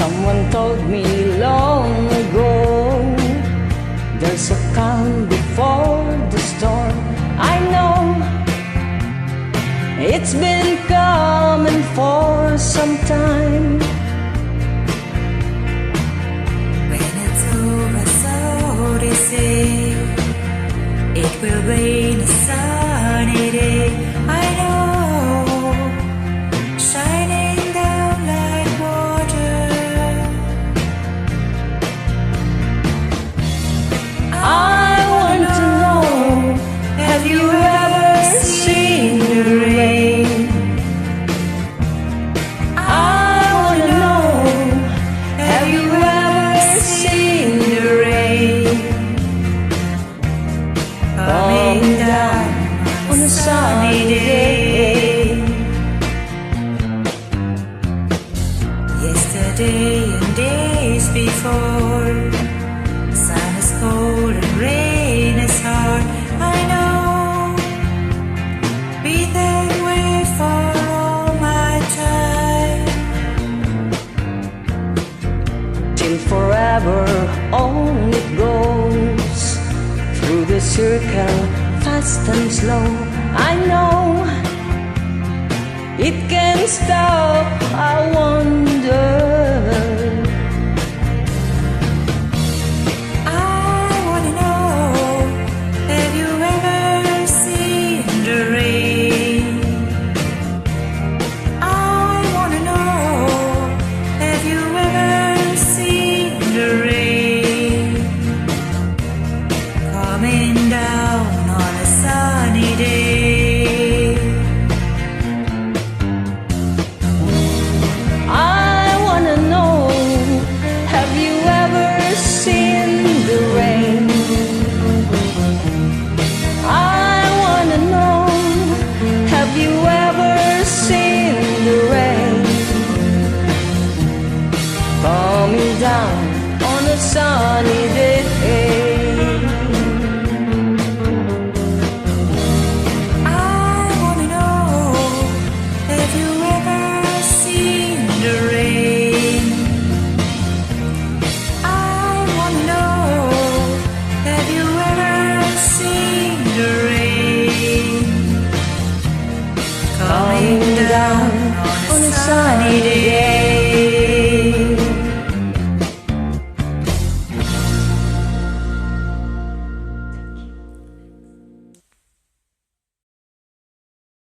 Someone told me long ago, there's a calm before the storm. I know it's been coming for some time. When it's over, so they say, it will rain a sunny day. I know, shining down like water. I want to know, have you ever seen the rain? I want to know, have you ever seen the rain coming down on a sunny day? Yesterday and days before, sun is cold and rain is hard. I know, be that way for all my time. Till forever on it goes, through the circle, fast and slow. I know it can stop, I wonder. I wanna know, have you ever seen the rain? I wanna know, have you ever seen the rain coming down on a sunny day? I wanna know, have you ever seen the rain? I wanna know, have you ever seen the rain coming down on a sunny day?